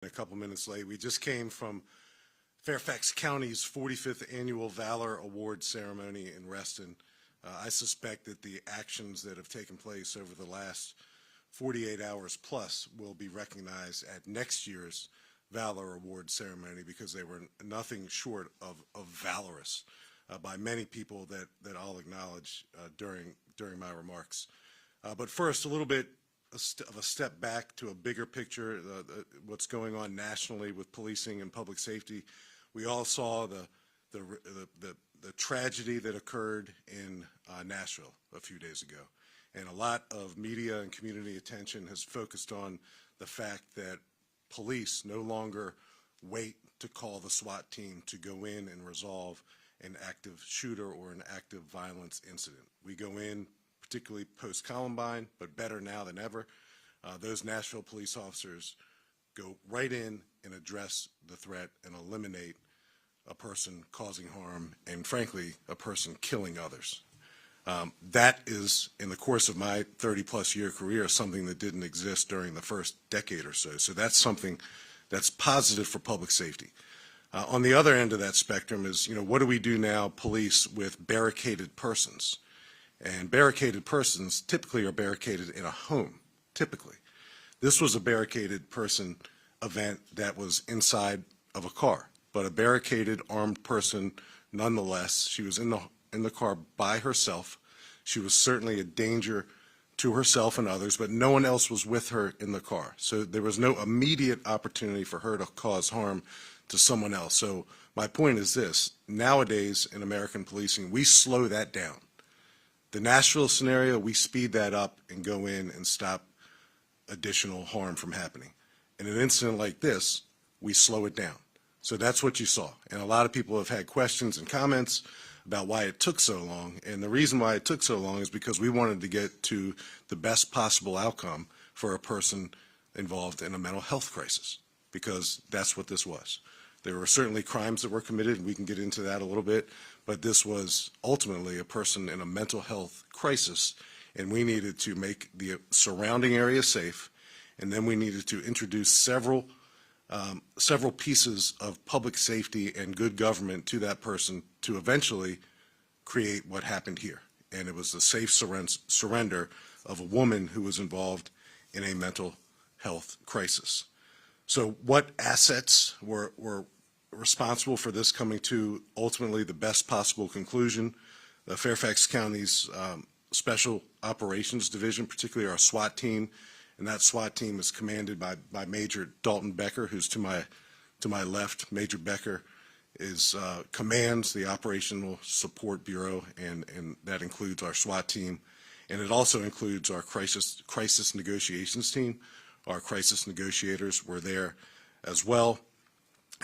A couple minutes late. We just came from Fairfax County's 45th Annual Valor Award Ceremony in Reston. I suspect that the actions that have taken place over the last 48 hours plus will be recognized at next year's Valor Award Ceremony because they were nothing short of valorous by many people that I'll acknowledge during my remarks. But first, a little bit of a step back to a bigger picture, what's going on nationally with policing and public safety. We all saw the tragedy that occurred in Nashville a few days ago. And a lot of media and community attention has focused on the fact that police no longer wait to call the SWAT team to go in and resolve an active shooter or an active violence incident. We go in, particularly post-Columbine, but better now than ever. Those Nashville police officers go right in and address the threat and eliminate a person causing harm and, frankly, a person killing others. That is, in the course of my 30-plus year career, something that didn't exist during the first decade or so. So that's something that's positive for public safety. On the other end of that spectrum is, what do we do now, police, with barricaded persons? And barricaded persons typically are barricaded in a home, typically. This was a barricaded person event that was inside of a car, but a barricaded armed person nonetheless. She was in the car by herself. She was certainly a danger to herself and others, but no one else was with her in the car. So there was no immediate opportunity for her to cause harm to someone else. So my point is this: nowadays in American policing, we slow that down. The Nashville scenario, we speed that up and go in and stop additional harm from happening. In an incident like this, we slow it down. So that's what you saw. And a lot of people have had questions and comments about why it took so long. And the reason why it took so long is because we wanted to get to the best possible outcome for a person involved in a mental health crisis, because that's what this was. There were certainly crimes that were committed, and we can get into that a little bit, but this was ultimately a person in a mental health crisis, and we needed to make the surrounding area safe, and then we needed to introduce several pieces of public safety and good government to that person to eventually create what happened here. And it was the safe surrender of a woman who was involved in a mental health crisis. So what assets were responsible for this coming to ultimately the best possible conclusion? The Fairfax County's Special Operations Division, particularly our SWAT team, and that SWAT team is commanded by Major Dalton Becker, who's to my left. Major Becker commands the Operational Support Bureau, and that includes our SWAT team, and it also includes our crisis negotiations team. Our crisis negotiators were there as well.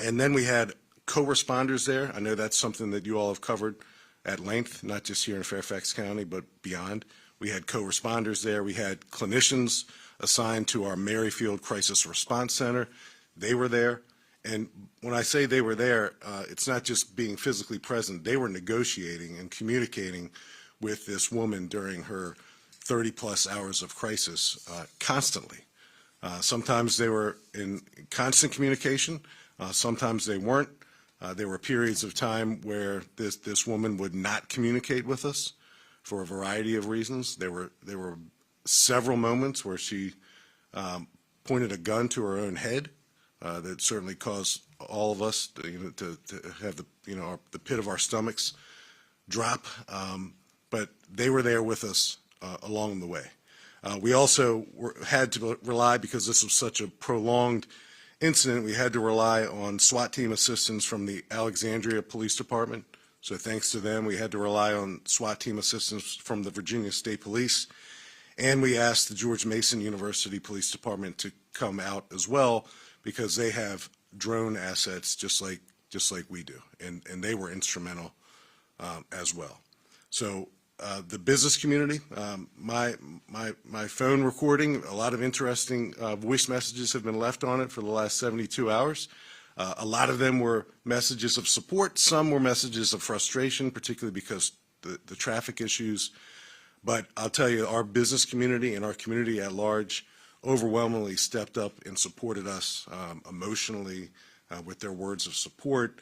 And then we had co-responders there. I know that's something that you all have covered at length, not just here in Fairfax County, but beyond. We had co-responders there. We had clinicians assigned to our Merrifield Crisis Response Center. They were there. And when I say they were there, it's not just being physically present. They were negotiating and communicating with this woman during her 30-plus hours of crisis constantly. Sometimes they were in constant communication. Sometimes they weren't. There were periods of time where this woman would not communicate with us for a variety of reasons. There were several moments where she pointed a gun to her own head that certainly caused all of us to have the pit of our stomachs drop. But they were there with us along the way. We also had to rely, because this was such a prolonged incident, we had to rely on SWAT team assistance from the Alexandria Police Department. So thanks to them, we had to rely on SWAT team assistance from the Virginia State Police. And we asked the George Mason University Police Department to come out as well, because they have drone assets just like we do. And they were instrumental as well. So the business community, my phone recording, a lot of interesting voice messages have been left on it for the last 72 hours. A lot of them were messages of support. Some were messages of frustration, particularly because the traffic issues. But I'll tell you, our business community and our community at large overwhelmingly stepped up and supported us emotionally with their words of support.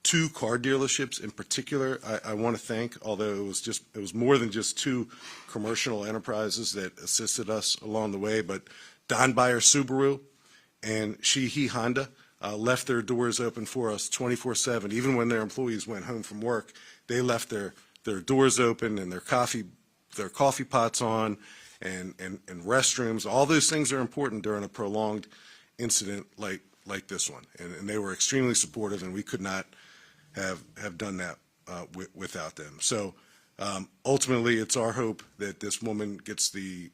Two car dealerships in particular, I want to thank, although it was more than just two commercial enterprises that assisted us along the way, but Don Buyer Subaru and He Honda left their doors open for us 24/7. Even when their employees went home from work, they left their doors open and their coffee pots on and restrooms. All those things are important during a prolonged incident like this one. And they were extremely supportive, and we could not have done that without them. So ultimately, it's our hope that this woman gets the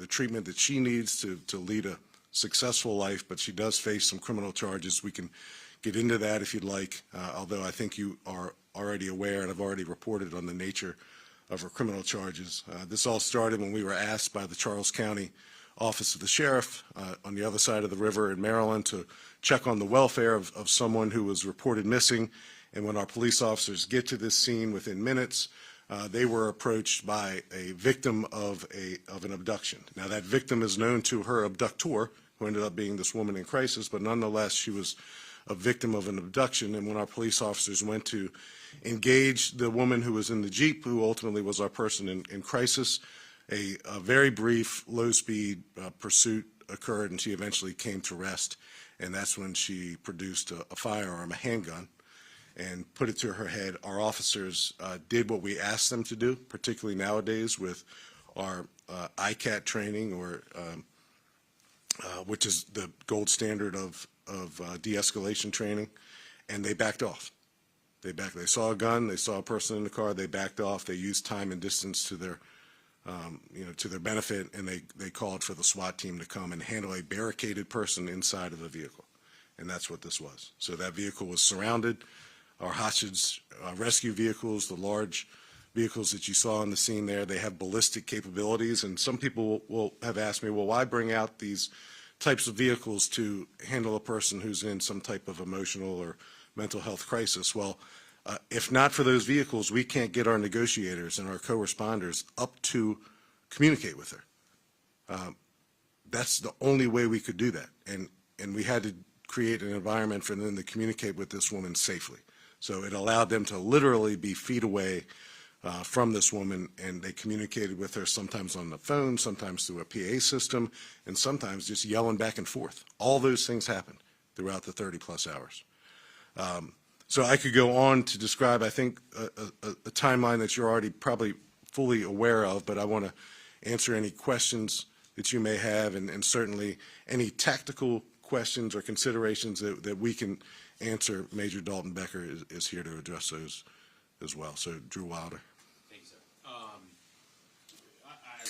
treatment that she needs to lead a successful life, but she does face some criminal charges. We can get into that if you'd like, although I think you are already aware, and I've already reported on the nature of her criminal charges. This all started when we were asked by the Charles County Office of the Sheriff on the other side of the river in Maryland to check on the welfare of someone who was reported missing. And when our police officers get to this scene within minutes, they were approached by a victim of an abduction. Now, that victim is known to her abductor, who ended up being this woman in crisis, but nonetheless, she was a victim of an abduction. And when our police officers went to engage the woman who was in the Jeep, who ultimately was our person in crisis, a very brief, low-speed pursuit occurred, and she eventually came to rest. And that's when she produced a firearm, a handgun, and put it to her head. Our officers did what we asked them to do, particularly nowadays with our ICAT training, or which is the gold standard of de-escalation training, and they backed off. They saw a gun, they saw a person in the car, they backed off. They used time and distance to their to their benefit, and they called for the SWAT team to come and handle a barricaded person inside of the vehicle. And that's what this was. So that vehicle was surrounded. Our hostage rescue vehicles, the large vehicles that you saw on the scene there, they have ballistic capabilities. And some people will have asked me, well, why bring out these types of vehicles to handle a person who's in some type of emotional or mental health crisis? Well, if not for those vehicles, we can't get our negotiators and our co-responders up to communicate with her. That's the only way we could do that. And we had to create an environment for them to communicate with this woman safely. So it allowed them to literally be feet away from this woman, and they communicated with her sometimes on the phone, sometimes through a PA system, and sometimes just yelling back and forth. All those things happened throughout the 30-plus hours. So I could go on to describe, I think, a timeline that you're already probably fully aware of, but I want to answer any questions that you may have, and certainly any tactical questions or considerations that we can answer. Major Dalton Becker is here to address those as well. So, Drew Wilder. Thank you, sir. I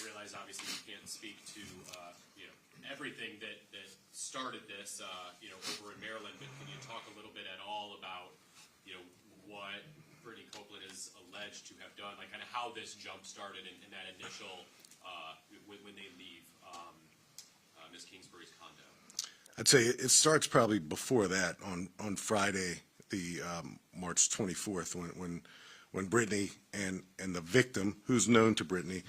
realize, obviously, you can't speak to everything that started this over in Maryland, but can you talk a little bit at all about what Brittany Copeland is alleged to have done, like kind of how this jump started in that initial when they leave Ms. Kingsbury's condo? I'd say it starts probably before that, on Friday, the March 24th, when Brittany and the victim, who's known to Brittany,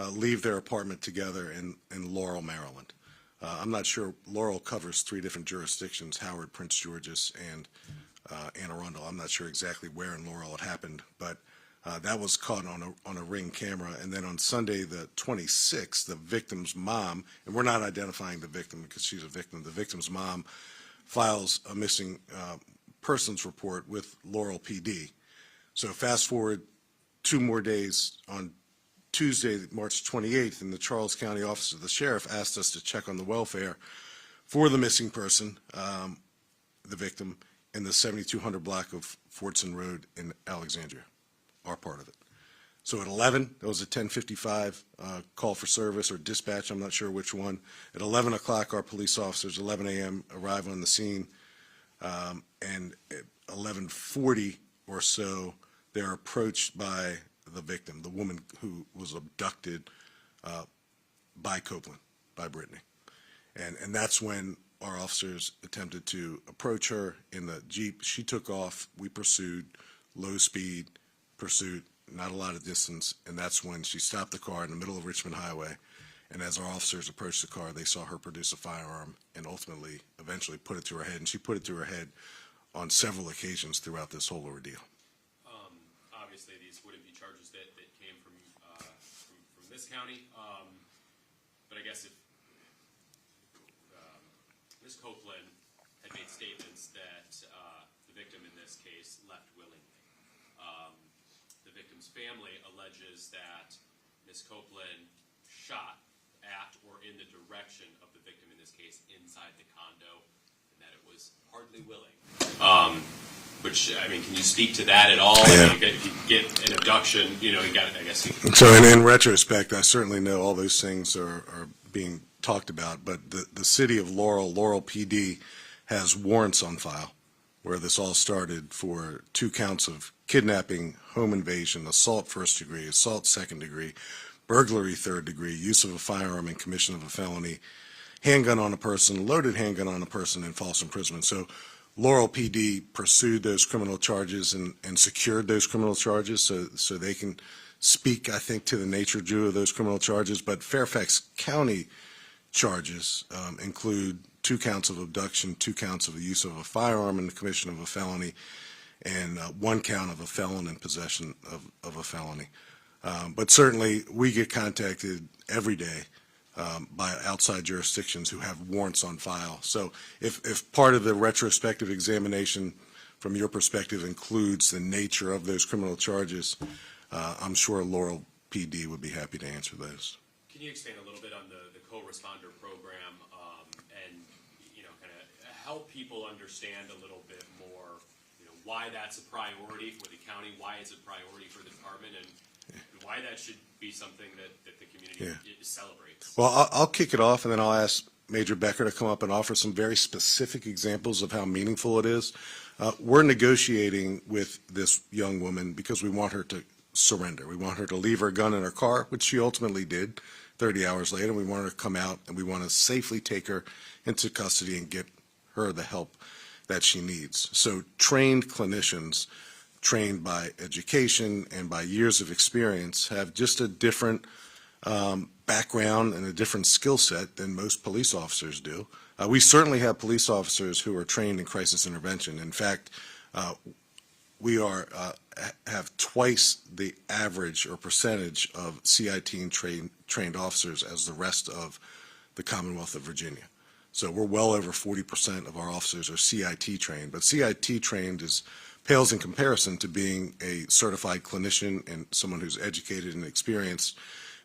leave their apartment together in Laurel, Maryland. I'm not sure. Laurel covers 3 different jurisdictions: Howard, Prince George's, and Anne Arundel. I'm not sure exactly where in Laurel it happened, but that was caught on a Ring camera. And then on Sunday, the 26th, the victim's mom, and we're not identifying the victim because she's a victim, the victim's mom files a missing persons report with Laurel PD. So fast forward 2 more days, on Tuesday, March 28th, and the Charles County Office of the Sheriff asked us to check on the welfare for the missing person, the victim, in the 7200 block of Fortson Road in Alexandria, our part of it. So at 11, there was a 1055 call for service or dispatch, I'm not sure which one. At 11 o'clock, our police officers, 11 a.m., arrive on the scene, and at 11:40 or so, they're approached by the victim, the woman who was abducted by Copeland, by Brittany. And that's when our officers attempted to approach her in the Jeep. She took off. We pursued, low speed pursuit, not a lot of distance, and that's when she stopped the car in the middle of Richmond Highway And as our officers approached the car, they saw her produce a firearm and ultimately, eventually put it to her head. And she put it to her head on several occasions throughout this whole ordeal. Obviously, these wouldn't be charges that came from this county. But I guess if Ms. Copeland had made statements that the victim in this case left willingly. The victim's family alleges that Ms. Copeland shot at or in the direction of the victim in this case inside the condo, and that it was hardly willing. Which, I mean, can you speak to that at all? Yeah. If you get an abduction, you got it, I guess. So in retrospect, I certainly know all those things are being talked about, but the city of Laurel PD, has warrants on file where this all started for 2 counts of kidnapping, home invasion, assault first degree, assault second degree, burglary third degree, use of a firearm and commission of a felony, handgun on a person, loaded handgun on a person, and false imprisonment. So Laurel PD pursued those criminal charges and secured those criminal charges so they can speak, I think, to the nature due of those criminal charges. But Fairfax County charges include 2 counts of abduction, 2 counts of the use of a firearm and the commission of a felony, and 1 count of a felon in possession of a felony. But certainly we get contacted every day by outside jurisdictions who have warrants on file. So if part of the retrospective examination from your perspective includes the nature of those criminal charges, I'm sure Laurel PD would be happy to answer those. Can you expand a little bit on the co-responder program and, kind of help people understand a little bit more, why that's a priority for the county, why it's a priority for the department, and why that should be something that the community celebrates? Well, I'll kick it off, and then I'll ask Major Becker to come up and offer some very specific examples of how meaningful it is. We're negotiating with this young woman because we want her to surrender. We want her to leave her gun in her car, which she ultimately did 30 hours later. We want her to come out, and we want to safely take her into custody and get her the help that she needs. So trained clinicians, trained by education and by years of experience, have just a different background and a different skill set than most police officers do. We certainly have police officers who are trained in crisis intervention. In fact, we have twice the average or percentage of CIT trained officers as the rest of the Commonwealth of Virginia. So we're well over 40% of our officers are CIT trained, but CIT trained pales in comparison to being a certified clinician and someone who's educated and experienced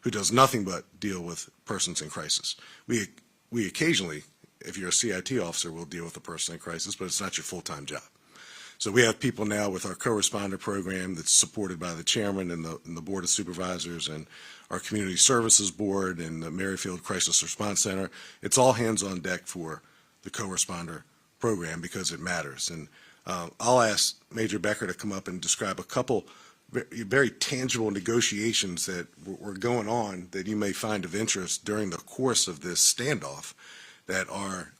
who does nothing but deal with persons in crisis. We occasionally, if you're a CIT officer, will deal with a person in crisis, but it's not your full-time job. So we have people now with our co-responder program that's supported by the chairman and the board of supervisors and our community services board and the Merrifield Crisis Response Center. It's all hands on deck for the co-responder program because it matters. And I'll ask Major Becker to come up and describe a couple very tangible negotiations that were going on that you may find of interest during the course of this standoff that our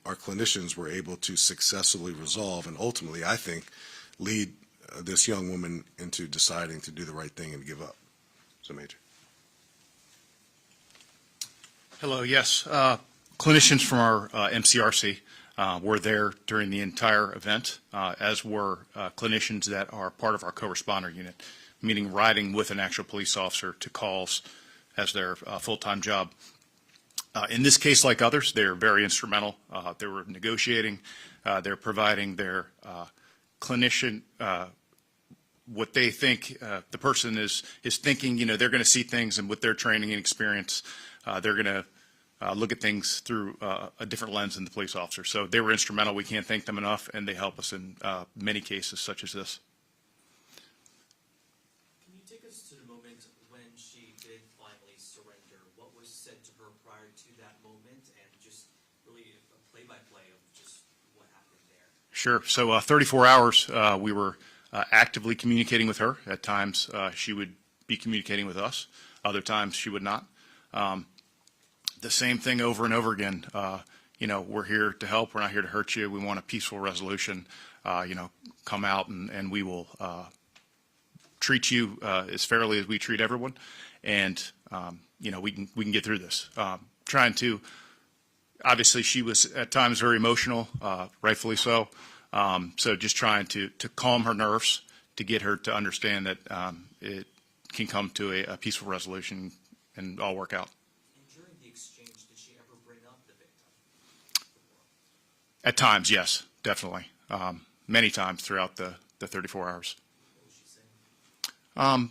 clinicians were able to successfully resolve and ultimately, I think, lead this young woman into deciding to do the right thing and give up. So, Major. Hello, yes. Clinicians from our MCRC were there during the entire event, as were clinicians that are part of our co-responder unit, meaning riding with an actual police officer to calls as their full-time job. In this case, like others, they're very instrumental. They were negotiating. They're providing their clinician what they think the person is thinking. They're going to see things, and with their training and experience, they're going to look at things through a different lens than the police officer. So they were instrumental. We can't thank them enough, and they help us in many cases such as this. Can you take us to the moment when she did finally surrender? What was said to her prior to that moment, and just really a play-by-play of just what happened there? Sure. So 34 hours, we were actively communicating with her. At times, she would be communicating with us. Other times, she would not. The same thing over and over again. We're here to help. We're not here to hurt you. We want a peaceful resolution. Come out and we will treat you as fairly as we treat everyone. And we can get through this. Obviously she was at times very emotional, rightfully so. So just trying to calm her nerves, to get her to understand that it can come to a peaceful resolution and all work out. And during the exchange, did she ever bring up the victim? At times, yes, definitely. Many times throughout the 34 hours. What was she saying?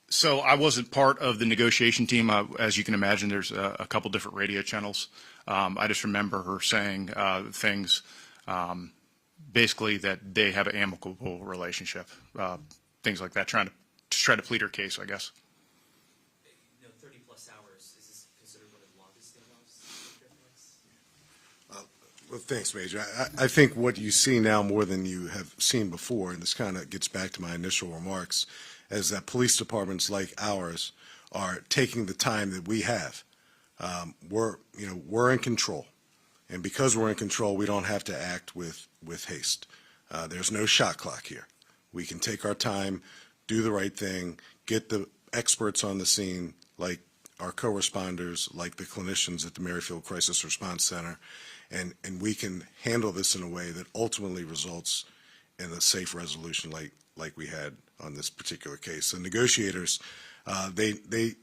So I wasn't part of the negotiation team. As you can imagine, there's a couple different radio channels. I just remember her saying things, basically that they have an amicable relationship, things like that, trying to plead her case, I guess. 30 plus hours, is this considered one of the longest standoffs? Well, thanks, Major. I think what you see now more than you have seen before, and this kind of gets back to my initial remarks, is that police departments like ours are taking the time that we have. We're in control, and because we're in control, we don't have to act with haste. There's no shot clock here. We can take our time, do the right thing, get the experts on the scene, like our co-responders, like the clinicians at the Merrifield Crisis Response Center, and we can handle this in a way that ultimately results in a safe resolution like we had on this particular case. The negotiators, they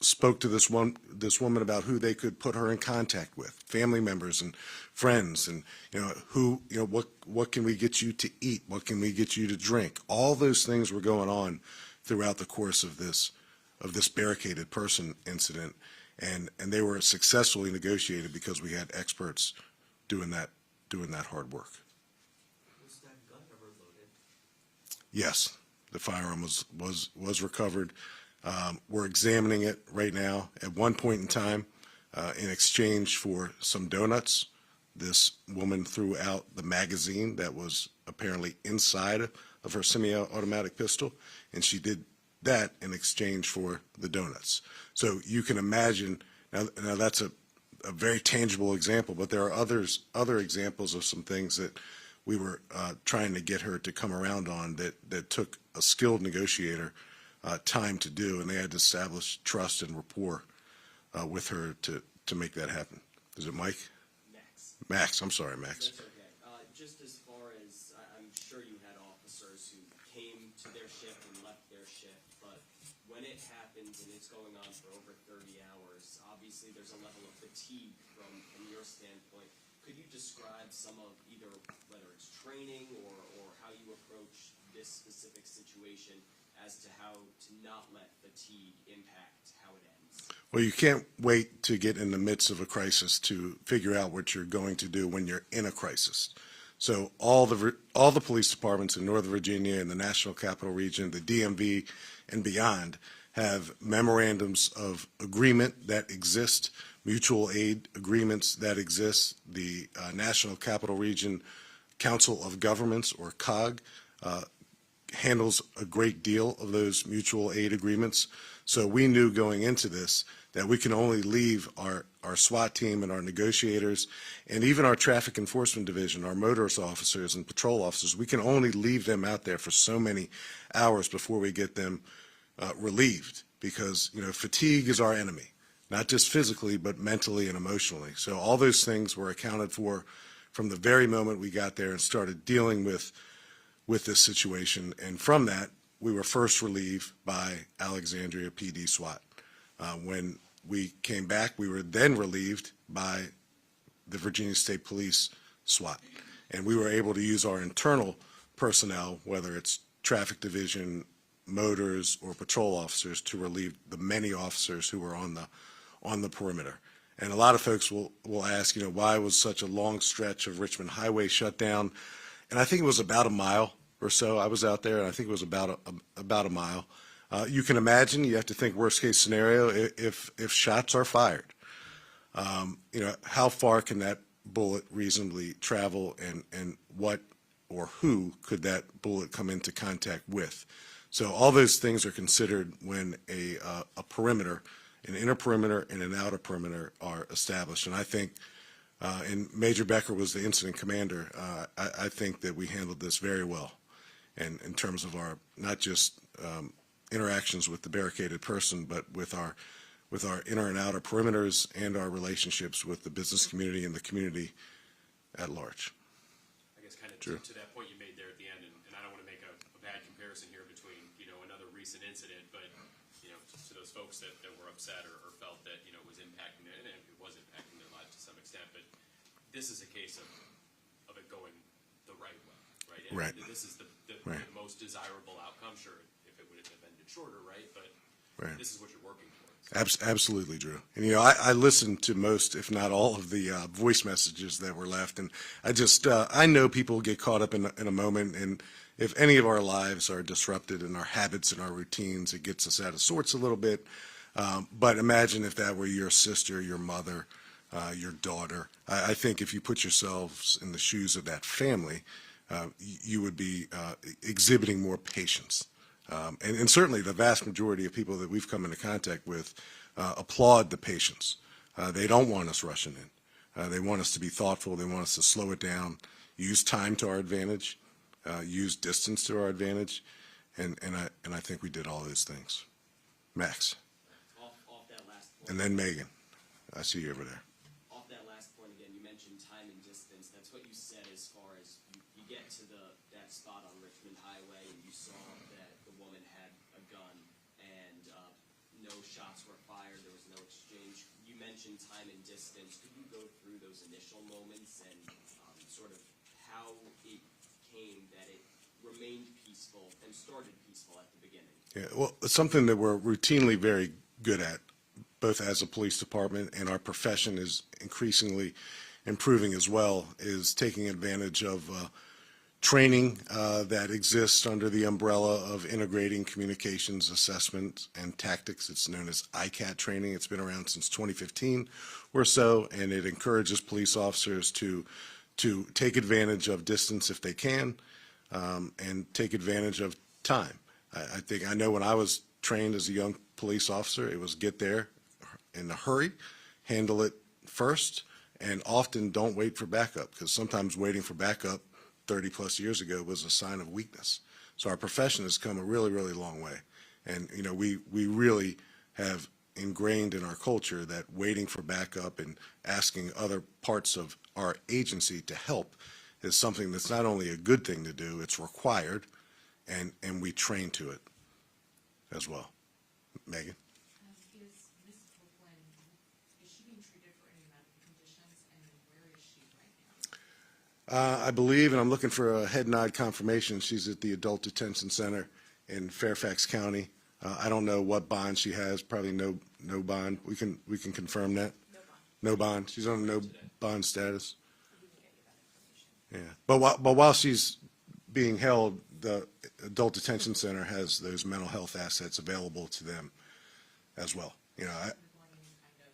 spoke to this woman about who they could put her in contact with, family members and friends, and what can we get you to eat, what can we get you to drink. All those things were going on throughout the course of this barricaded person incident, and they were successfully negotiated because we had experts doing that hard work. Was that gun ever loaded? Yes, the firearm was recovered. We're examining it right now. At one point in time, in exchange for some donuts, this woman threw out the magazine that was apparently inside of her semi-automatic pistol, and she did that in exchange for the donuts. So you can imagine, now that's a very tangible example, but there are other examples of some things that we were trying to get her to come around on that took a skilled negotiator time to do, and they had to establish trust and rapport with her to make that happen. Is it Mike? Max, I'm sorry, Max. That's okay. Just as far as, I'm sure you had officers who came to their shift and left their shift, but when it happens and it's going on for over 30 hours, obviously there's a level of fatigue from your standpoint. Could you describe some of either, whether it's training or how you approach this specific situation as to how to not let fatigue impact how it ends? Well, you can't wait to get in the midst of a crisis to figure out what you're going to do when you're in a crisis. So all the police departments in Northern Virginia and the National Capital Region, the DMV and beyond, have memorandums of agreement that exist, mutual aid agreements that exist. The National Capital Region Council of Governments, or COG, handles a great deal of those mutual aid agreements. So we knew going into this that we can only leave our SWAT team and our negotiators and even our traffic enforcement division, our motorist officers and patrol officers, we can only leave them out there for so many hours before we get them relieved, because fatigue is our enemy, not just physically but mentally and emotionally. So all those things were accounted for from the very moment we got there and started dealing with this situation. And from that, we were first relieved by Alexandria PD SWAT. When we came back, we were then relieved by the Virginia State Police SWAT. And we were able to use our internal personnel, whether it's traffic division, motors, or patrol officers, to relieve the many officers who were on the perimeter. And a lot of folks will ask, why was such a long stretch of Richmond Highway shut down? And I think it was about a mile or so. I was out there, and I think it was about a mile. You can imagine, you have to think worst case scenario, if shots are fired, how far can that bullet reasonably travel, and what or who could that bullet come into contact with? So all those things are considered when a perimeter, an inner perimeter and an outer perimeter, are established. And I think, and Major Becker was the incident commander, I think that we handled this very well, and in terms of our not just interactions with the barricaded person, but with our inner and outer perimeters and our relationships with the business community and the community at large. I guess kind of True. to that point you made there at the end, and I don't want to make a bad comparison here between, another recent incident, but, to those folks that were upset or felt that, it was impacting them, and it was impacting their lives to some extent, but this is a case of it going the right way, right? And Right. This is the Right. most desirable outcome, sure, if it would have ended shorter, right? But Right. this is what you're working towards. Absolutely, Drew. And, I listened to most, if not all, of the voice messages that were left. And I know people get caught up in a moment. And if any of our lives are disrupted and our habits and our routines, it gets us out of sorts a little bit. But imagine if that were your sister, your mother, your daughter. I think if you put yourselves in the shoes of that family, you would be exhibiting more patience. And certainly the vast majority of people that we've come into contact with applaud the patience. They don't want us rushing in. They want us to be thoughtful. They want us to slow it down, use time to our advantage, use distance to our advantage, and I think we did all those things. Max, Off that last point. and then Megan. I see you over there. Off that last point again, you mentioned time and distance. That's what you said as far as you get to that spot on Richmond Highway and you saw that the woman had a gun and no shots were fired. There was no exchange. You mentioned time and distance. Could you go through those initial moments and sort of how it came that it remained peaceful and started peaceful at the beginning? Yeah, well, it's something that we're routinely very good at, both as a police department, and our profession is increasingly improving as well, is taking advantage of training that exists under the umbrella of integrating communications assessment and tactics. It's known as ICAT training. It's been around since 2015 or so, and it encourages police officers to take advantage of distance if they can, and take advantage of time. I know when I was trained as a young police officer, it was get there in a hurry, handle it first, and often don't wait for backup, because sometimes waiting for backup 30 plus years ago was a sign of weakness. So our profession has come a really, really long way. And, we really have ingrained in our culture that waiting for backup and asking other parts of our agency to help is something that's not only a good thing to do, it's required, and we train to it as well. Megan? Is Ms. Copeland, is she being treated for any medical conditions, and where is she right now? I believe, and I'm looking for a head nod confirmation, she's at the Adult Detention Center in Fairfax County. I don't know what bond she has, probably no bond. We can confirm that. No bond. No bond. She's on no bond status. We can get you that information. Yeah. But while she's being held, the Adult Detention Center has those mental health assets available to them as well. Undergoing any kind of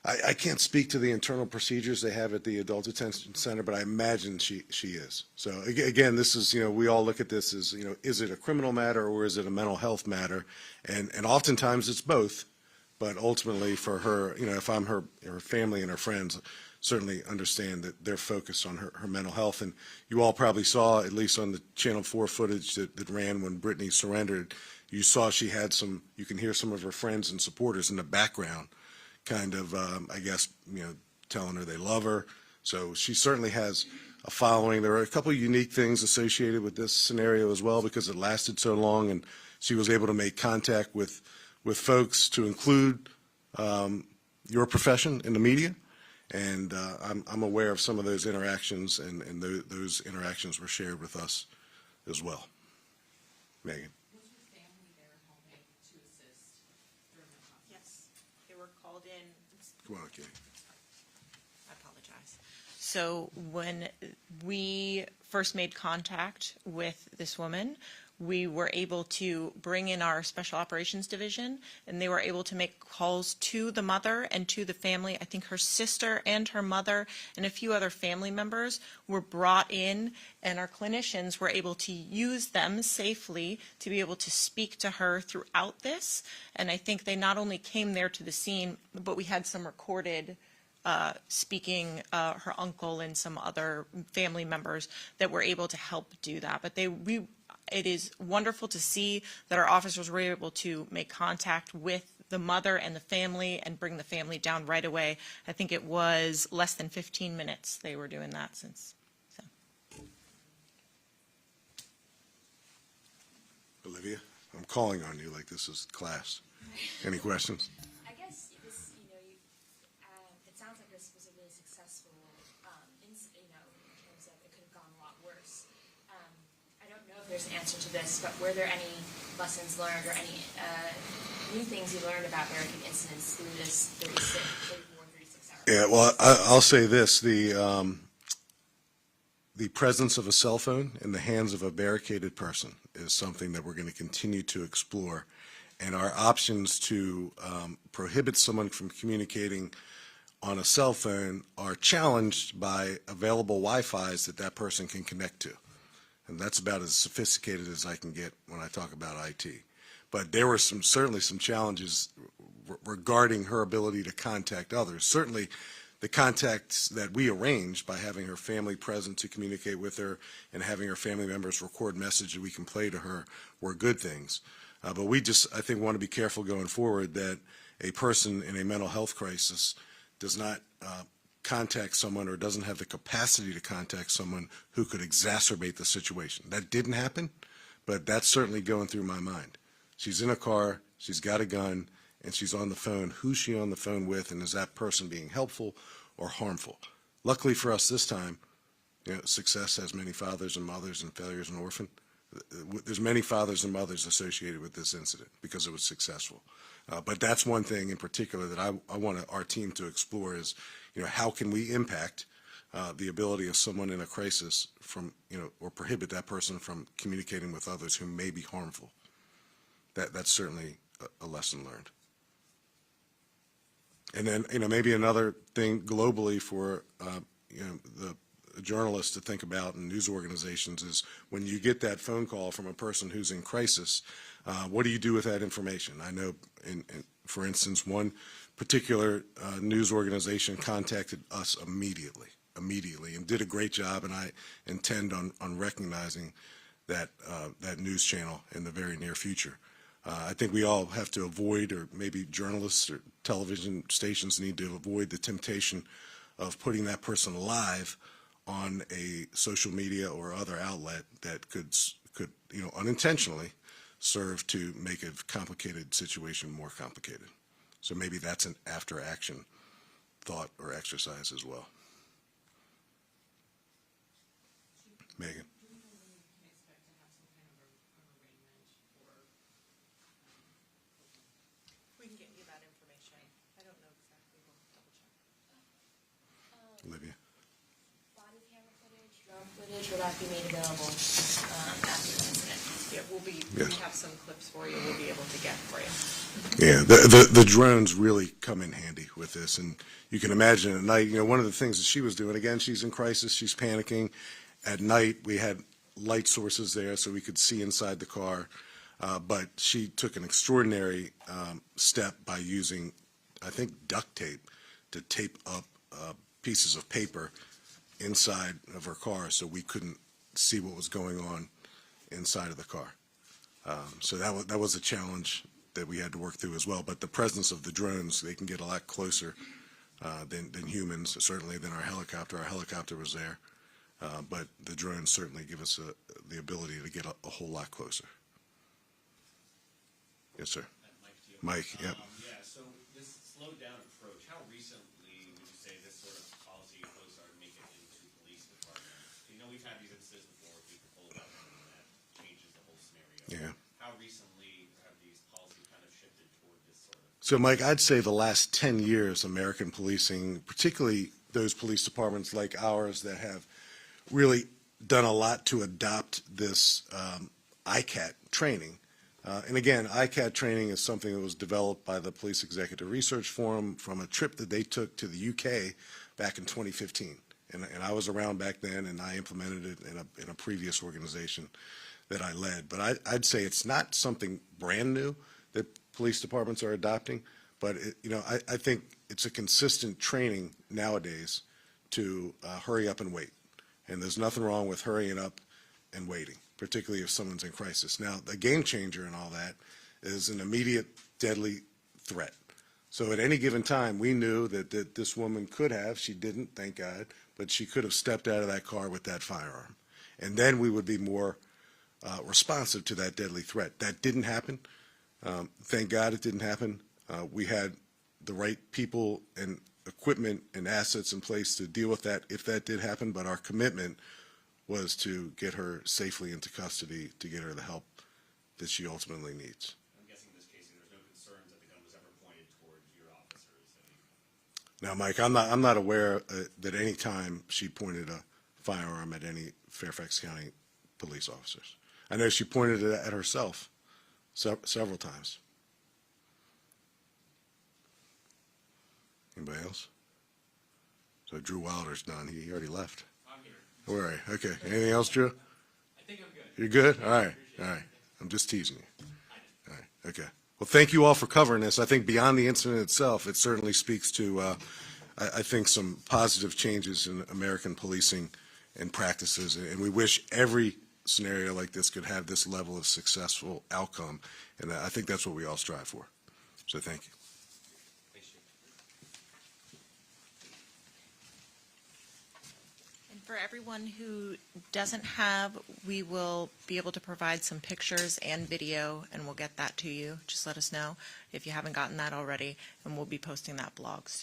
evaluation? I can't speak to the internal procedures they have at the Adult Detention Center, but I imagine she is. So again, this is, we all look at this as, is it a criminal matter or is it a mental health matter? And oftentimes it's both, but ultimately for her, if I'm her family and her friends, certainly understand that they're focused on her mental health. And you all probably saw, at least on the Channel 4 footage that ran when Brittany surrendered, you saw she had you can hear some of her friends and supporters in the background kind of, I guess, telling her they love her. So she certainly has a following. There are a couple of unique things associated with this scenario as well, because it lasted so long, and she was able to make contact with folks, to include your profession in the media. And I'm aware of some of those interactions, and those interactions were shared with us as well. Megan. Was your family there helping to assist during the process? Yes, they were called in. Come on, Katie. I apologize. So when we first made contact with this woman, we were able to bring in our Special Operations Division, and they were able to make calls to the mother and to the family. I think her sister and her mother and a few other family members were brought in, and our clinicians were able to use them safely to be able to speak to her throughout this. And I think they not only came there to the scene, but we had some recorded speaking her uncle and some other family members that were able to help do that. But it is wonderful to see that our officers were able to make contact with the mother and the family and bring the family down right away. I think it was less than 15 minutes they were doing that since. So. Olivia, I'm calling on you like this is class. Any questions? I guess this, it sounds like this was a really successful, in terms of it could have gone a lot worse. I don't know if there's an answer to this, but were there any lessons learned or any new things you learned about barricade incidents through this 36 hours? Yeah, well, I'll say this: the presence of a cell phone in the hands of a barricaded person is something that we're going to continue to explore. And our options to prohibit someone from communicating on a cell phone are challenged by available Wi-Fis that person can connect to. And that's about as sophisticated as I can get when I talk about IT. But there were certainly some challenges regarding her ability to contact others. Certainly the contacts that we arranged by having her family present to communicate with her and having her family members record messages we can play to her were good things. But we just, I think, want to be careful going forward that a person in a mental health crisis does not contact someone or doesn't have the capacity to contact someone who could exacerbate the situation. That didn't happen, but that's certainly going through my mind. She's in a car, she's got a gun, and she's on the phone. Who's she on the phone with, and is that person being helpful or harmful? Luckily for us this time, success has many fathers and mothers and failures an orphan. There's many fathers and mothers associated with this incident because it was successful. But that's one thing in particular that I want our team to explore is, how can we impact the ability of someone in a crisis from, or prohibit that person from communicating with others who may be harmful. That's certainly a lesson learned. And then, maybe another thing globally for, the journalists to think about and news organizations is when you get that phone call from a person who's in crisis, what do you do with that information? I know, for instance, one particular news organization contacted us immediately, and did a great job, and I intend on recognizing that news channel in the very near future. I think we all have to avoid, or maybe journalists or television stations need to avoid the temptation of putting that person live on a social media or other outlet that could unintentionally serve to make a complicated situation more complicated. So maybe that's an after-action thought or exercise as well. Megan. We can get you that information. I don't know exactly. We'll double check. Olivia. Body camera footage, drone footage, will that be made available after the incident? Yeah, Yeah. we have some clips for you we'll be able to get for you. Yeah, the drones really come in handy with this, and you can imagine at night, one of the things that she was doing, again, she's in crisis, she's panicking. At night, we had light sources there so we could see inside the car, but she took an extraordinary step by using, I think, duct tape to tape up pieces of paper inside of her car so we couldn't see what was going on inside of the car. So that was a challenge that we had to work through as well. But the presence of the drones, they can get a lot closer than humans, certainly than our helicopter. Our helicopter was there, but the drones certainly give us the ability to get a whole lot closer. Yes, sir. Mike, yeah. Yeah, so this slowed down approach, how recently would you say this sort of policy was started making it into police departments? We've had these incidents before, people pull a weapon and that changes the whole scenario. Yeah. How recently have these policies kind of shifted toward this sort of? So, Mike, I'd say the last 10 years, American policing, particularly those police departments like ours that have really done a lot to adopt this ICAT training. And again, ICAT training is something that was developed by the Police Executive Research Forum from a trip that they took to the UK back in 2015. And I was around back then, and I implemented it in a previous organization that I led. But I'd say it's not something brand new that police departments are adopting, but I think it's a consistent training nowadays to hurry up and wait. And there's nothing wrong with hurrying up and waiting, particularly if someone's in crisis. Now, the game changer in all that is an immediate deadly threat. So at any given time, we knew that this woman could have, she didn't, thank God, but she could have stepped out of that car with that firearm. And then we would be more responsive to that deadly threat. That didn't happen. Thank God it didn't happen. We had the right people and equipment and assets in place to deal with that if that did happen, but our commitment was to get her safely into custody, to get her the help that she ultimately needs. I'm guessing in this case, there's no concerns that the gun was ever pointed towards your officers. Now, Mike, I'm not aware that any time she pointed a firearm at any Fairfax County police officers. I know she pointed it at herself several times. Anybody else? So Drew Wilder's done. He already left. I'm here. Where are you? Okay. Anything else, Drew? I think I'm good. You're good? All right. All right. I'm just teasing you. All right. Okay. Well, thank you all for covering this. I think beyond the incident itself, it certainly speaks to, I think, some positive changes in American policing and practices. And we wish every scenario like this could have this level of successful outcome. And I think that's what we all strive for. So thank you. And for everyone who doesn't have, we will be able to provide some pictures and video, and we'll get that to you. Just let us know if you haven't gotten that already, and we'll be posting that blog soon.